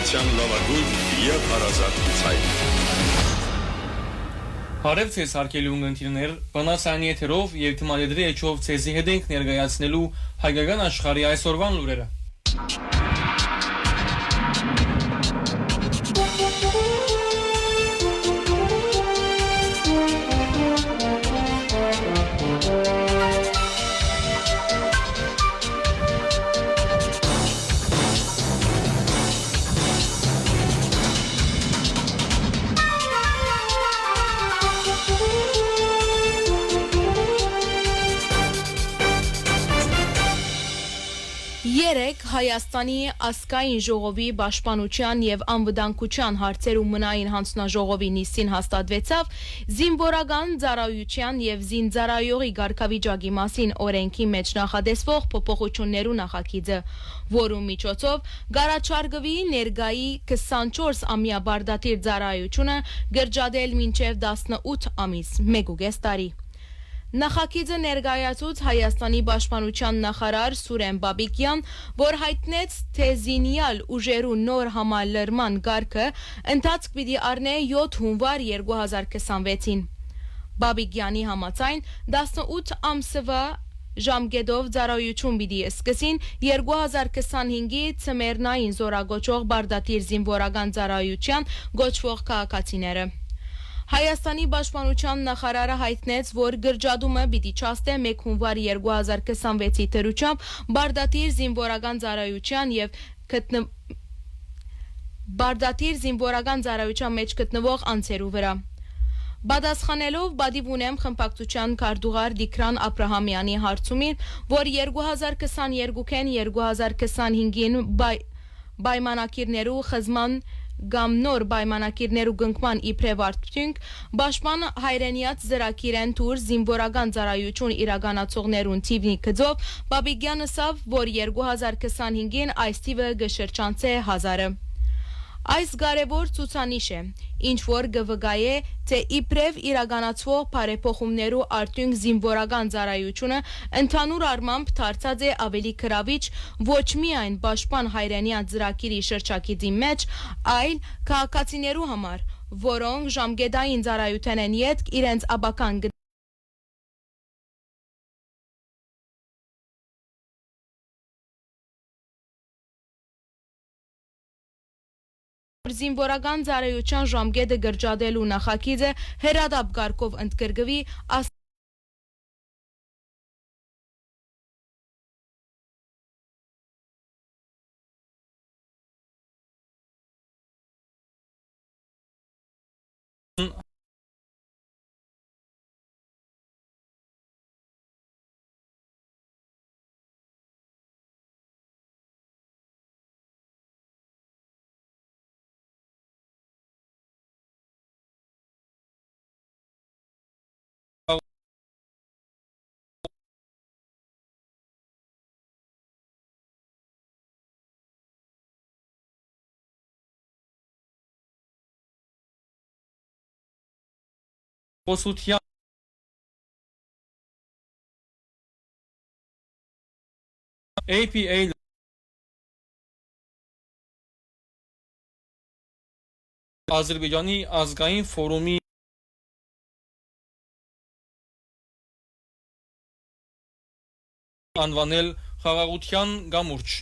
Ինֆորմացիան լավագույն եւ հարազատ ցայտ։ Հարև ցես հարկելի ունգընտիրներ, բանասանի եթերով եւ թիմադեդրի էջով ցեզի հետ ենք ներկայացնելու հայկական աշխարհի այսօրվան լուրերը։ Երեկ Հայաստանի ազգային ժողովի պաշտպանության եւ անվտանգության հարցեր ու մնային հանձնաժողովի նիստին հաստատվեցավ զինվորական ծառայության եւ զինծառայողի ղարքավիճակի մասին օրենքի մեջ նախադեсվող փոփոխություններու նախագիծը, որու միջոցով գարաչարգվի ներգայի 24-ամյա բարդատիր ծառայությունը գրջադել մինչեւ 18 ամիս, 1.5 տարի։ Նախագիծը ներկայացուց Հայաստանի պաշտպանության նախարար Սուրեն Բաբիկյան, որ հայտնեց, թե զինյալ ուժերու նոր համալրման կարգը ընթացք պիտի առնե 7 հունվար 2026-ին։ Բաբիկյանի համաձայն 18 ամսվա ժամկետով ծառայություն պիտի սկսին 2025-ի ցմերնային զորագոչող բարդատիր զինվորական ծառայության գոչվող քաղաքացիները։ Հայաստանի պաշտպանության նախարարը հայտնեց, որ գրջադումը պիտի չաստե 1 հունվար 2026-ի դրությամբ բարդատիր զինվորական ծառայության եւ բարդատիր զինվորական ծառայության մեջ գտնվող անձերու վրա։ Բադասխանելով բադիվ ունեմ խմբակցության քարտուղար Դիկրան Աբրահամյանի հարցումին, որ 2022-ին 2025-ին պայմանակիրներու խզման կամ նոր պայմանակիրներու կնքման իբրև արդյունք Պաշտպան հայրենիաց ծրագիրեն թուր զինվորական ծառայություն իրականացողներուն թիվնի գծով Բաբիկյանը ասավ, որ 2025-ին այս թիվը կշրջանցե 1000-ը։ Այս կարևոր ցուցանիշ է, ինչ որ կվկայե, թե իբրև իրականացվող բարեփոխումներու արդյունք զինվորական ծառայությունը ընդհանուր առմամբ դարձած է ավելի գրավիչ ոչ միայն պաշտպան հայրենիան ծրագիրի շրջակիցի մեջ, այլ քաղաքացիներու համար, որոնք ժամկետային ծառայության են ետք իրենց աբական զինվորական ծառայության ժամկետը գրջադելու նախագիծը հերադապ կարգով ընդգրկվի Խոսության APA Ադրբեջանի ազգային ֆորումի անվանել խաղաղության գամուրջ։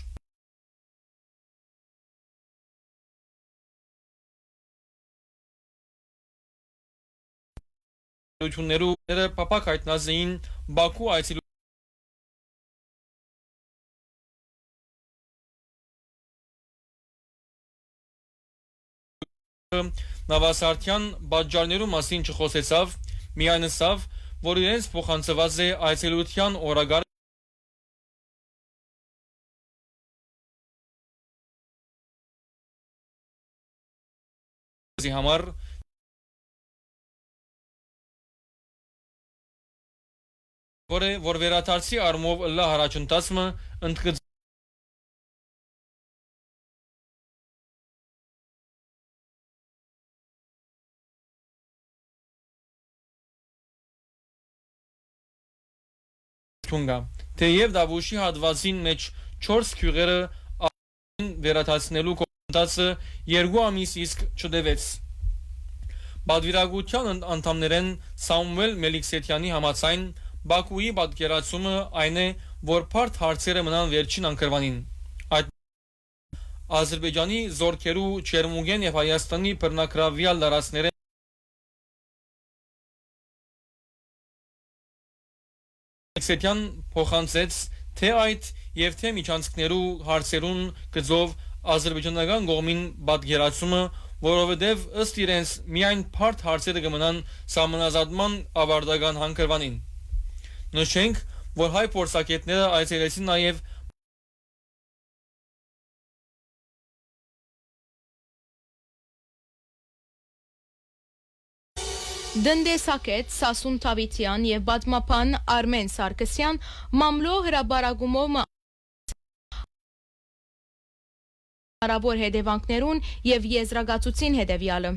Լուչունները պապակ հայտնած էին Բաքու այցելու Նավասարդյան բաժարներու մասին չխոսեցավ, միայն ասավ, որ իրենց փոխանցված է այցելության օրագարի համար որ վերադարձի արմով լա հարաճընթացը ընդգծում Թեև Դավուշի հատվածին մեջ 4 քյուղերը վերադարձնելու գտածը 2 ամիս իսկ չդեվեց։ Բադվիրագության անդամներեն Սամուել Մելիքսեթյանի համաձայն Բաքուի պատկերացումը այն է, որ բարդ հարցերը մնան վերջին անկրվանին։ Այդ Ադրբեջանի զորքերու Չերմուգեն եւ Հայաստանի բռնակրավյալ լարածները Մելիքսեթյան փոխանցեց, թե այդ եւ թե միջանցքներու հարցերուն գծով ադրբեջանական կողմին պատկերացումը, որովհետև ըստ իրենց միայն բարդ հարցերը կմնան սահմանազատման ավարտական հանգրվանին։ Նշենք, որ հայ փորձագետները այցելեցին նաև Դնդեսակետ Սասուն Թավիթյան եւ պատմապան Արմեն Սարգսյան մամլո հրաբարագումով հարավոր հետևանքներուն եւ եզրագացուցին հետեւյալը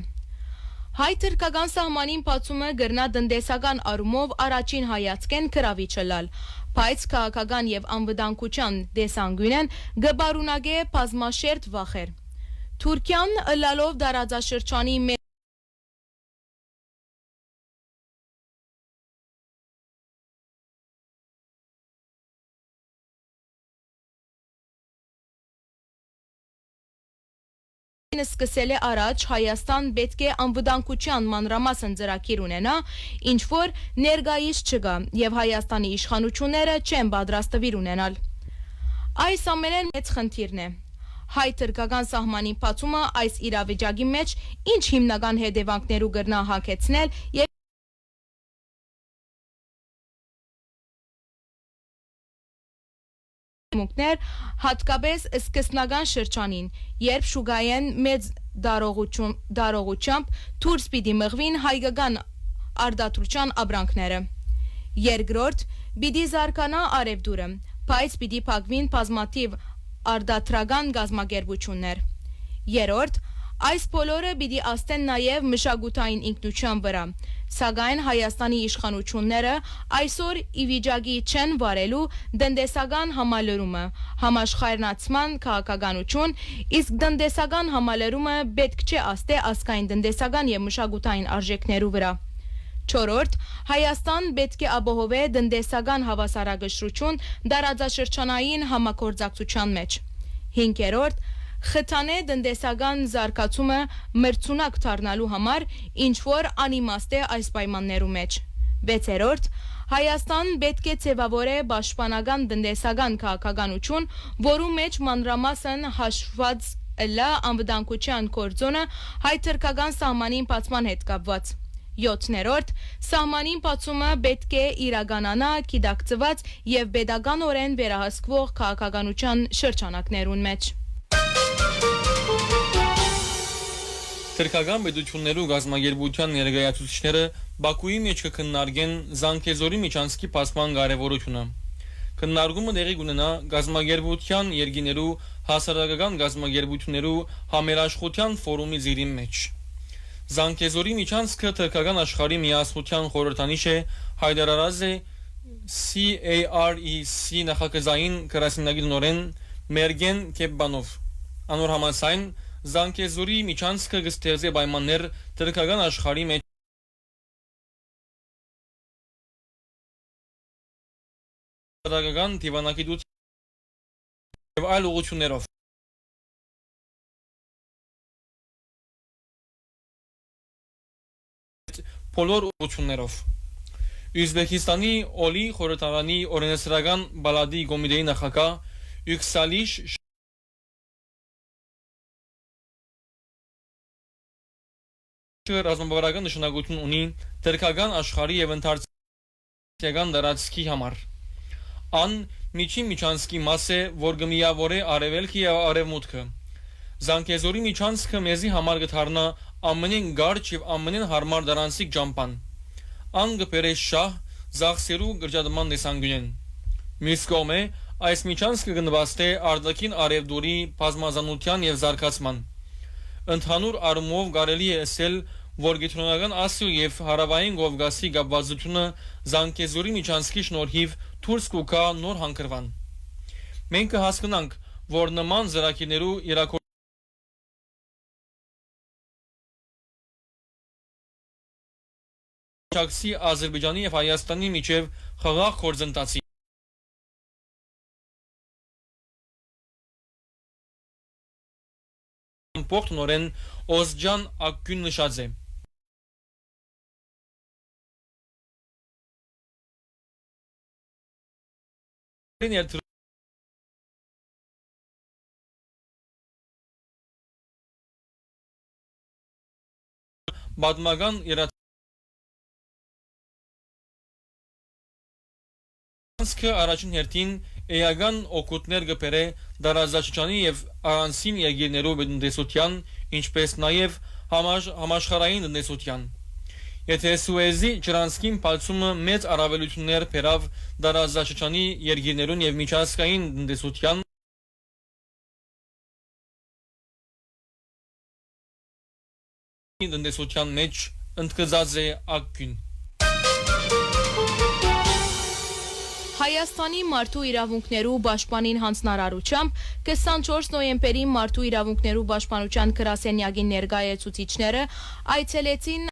հայ-թուրքական սահմանին բացումը գրնա դնդեսական առումով առաջին հայացքեն գրավիչը լալ, բայց քաղաքական եւ անվտանգության դեսանգյունեն գբարունագե բազմաշերտ վախեր։ Թուրքիան լալով դարաձաշրջանի սկսել է առաջ Հայաստան պետք է անվտանգության մանրամասն ծրագիր ունենա, ինչ որ ներկայիս չկա եւ Հայաստանի իշխանությունները չեն պատրաստվիր ունենալ։ Այս ամենեն մեծ խնդիրն է։ Հայ-թուրքական սահմանի բացումը այս իրավիճակի մեջ ինչ հիմնական հետևանքներու կրնա հագեցնել եւ հատկապես սկսնական շրջանին, երբ շուգայեն մեծ դարողությամբ դուրս պիտի մղվին հայկական արդարության ապրանքները։ Երկրորդ, պիտի զարգանա արևդուրը, բայց պիտի փակվին բազմաթիվ արդարական գազམ་ակերպություններ։ Երրորդ, այս բոլորը պիտի աստեն նաև մշակութային ինքնության վրա, սակայն Հայաստանի իշխանությունները այսօր ի վիճակի չեն վարելու տնտեսական համալրումը, համաշխարհայնացման քաղաքականություն, իսկ տնտեսական համալրումը պետք չէ աստե ազգային տնտեսական եւ մշակութային արժեքներու վրա։ Չորրորդ, Հայաստան պետք է ապահովե տնտեսական հավասարակշռություն դարաձաշրջանային համագործակցության մեջ։ Հինգերորդ, խթանե տնտեսական զարգացումը մրցունակ դառնալու համար, ինչ որ անիմաստ է այս պայմաններու մեջ։ Վեցերորդ, Հայաստան պետք է ձևավորե պաշտպանական տնտեսական քաղաքականություն, որու մեջ մանրամասն հաշված լա անվտանգության կորձոնը հայ-թուրքական սահմանին բացման հետ կապված։ 7-րդ, սահմանին բացումը պետք է իրականանա գիտակցված եւ pedagogan վերահսկվող քաղաքականության շրջանակներուն մեջ։ Թուրքական պետություններու գազམ་ակերպության ներկայացուցիչները Բաքուի մեջ կքննարկեն Զանգեզուրի միջանցքի բացման կարևորությունը։ Քննարկումը տեղի կունենա գազམ་ակերպության երկիներու հասարակական գազམ་ակերպություններու համերաշխության ֆորումի ծիրի մեջ։ Զանգեզուրի միջանցքը թուրքական աշխարհի միասնության խորհրդանիշ է հայտարարած է CAREC նախագծային գրասենյակի Մերգեն Քեբանով։ Անոր համաձայն Զանգեզուրի միջանցքը կստեղծի պայմաններ թուրքական աշխարհի մեջ հասարակական դիվանագիտություն եւ այլ ուղղություններով։ Բոլոր ուղղություններով։ Ուզբեկիստանի Օլի խորհրդարանի օրենսդրական բալադի կոմիտեի նախագահ Յուքսալիշ ռազմավարական նշանակություն ունի թուրքական աշխարհի եւ ընդհանրական դարածքի համար։ Ան միջին միջանցքի մաս է, որ գմիավորե արևելքը եւ արևմուտքը։ Զանգեզուրի միջանցքը մեզի համար կդառնա ամենին գարջ եւ ամենին հարմար դարանցիկ ջամփան։ Ան կբերե շահ զախսերու գրջադման դեսանգյունեն։ Մյուս կողմը այս միջանցքը կնվաստե արտաքին արևդուրի բազմազանության եւ զարգացման։ Ընդհանուր առումով կարելի է ասել, որ գետրոնական Ասիու եւ հարավային Կովկասի գաբվածությունը Զանգեզուրի միջանցքի շնորհիվ դուրս կուկա նոր հանգրվան։ Մենք կհասկանանք, որ նման ծրագիրներու Չաքսի Ադրբեջանի եւ Հայաստանի միջև խաղաղ գործընթացի Պորտնորեն Օզջան Ակյուն նշած է Բադմական Իրանցքը առաջին հերթին էական օգուտներ կբերե դարաշրջանի եւ առանցին երկրներու տնտեսության, ինչպես նաեւ համաշխարհային տնտեսության։ Եթե Սուեզի ջրանցքին բացումը մեծ առավելություններ բերավ դարաշրջանի երկրներուն եւ միջազգային տնտեսության մեջ ընդգծած է Ակյուն Հայաստանի մարդու իրավունքներու պաշտպանին հանձնարարությամբ 24 նոյեմբերի մարդու իրավունքներու պաշտպանության գրասենյակի ներկայացուցիչները այցելեցին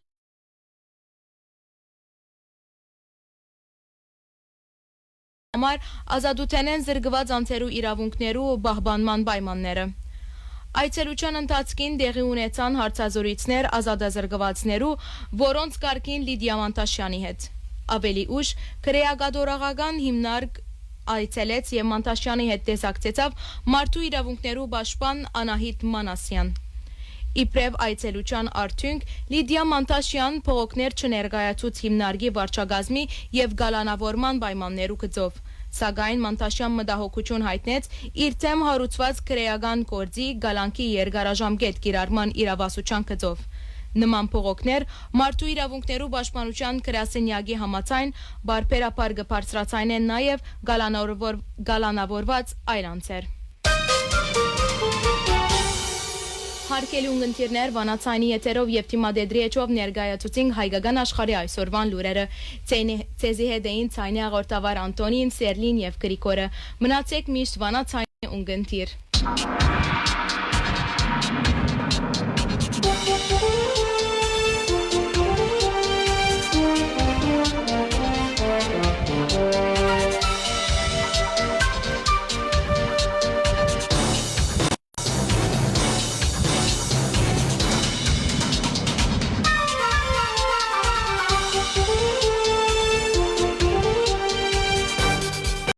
համար ազատութենեն զրկված անձերու իրավունքներու պահպանման պայմանները Այցելության ընթացքին տեղի ունեցան հարցազրույցներ ազատազրկվածներու, որոնց կարգին Լիդիա Մանտաշյանի հետ։ Ավելի ուշ քրեագադորաղական հիմնարկ այցելեց եւ Մանտաշյանի հետ տեսակցեցավ մարդու իրավունքներու պաշտպան Անահիտ Մանասյան։ Իբրև այցելության արդյունք Լիդիա Մանտաշյան փողոքներ չներկայացուց հիմնարկի վարչագազմի եւ գալանավորման պայմաններու գծով։ Սակայն Մանտաշյան մտահոգություն հայտնեց իր թեմ հարուցված քրեական գործի գալանքի երկարաժամկետ կիրառման իրավասության գծով։ Նման փողոքներ մարդու իրավունքներու պաշտպանության գրասենյակի համաձայն բարբերաբար կբարձրացնեն նաև գալանավորված այլ անձեր։ Հարկելի ունգընտիրներ վանացայնի եթերով եւ թիմադեդրի էջով ներկայացուցին հայկական աշխարհի այսօրվան լուրերը ցեզի հետ էին ցայնի աղորդավար Անտոնին, Սերլին եւ Գրիգորը մնացեք միշտ վանացայնի ունգընտիր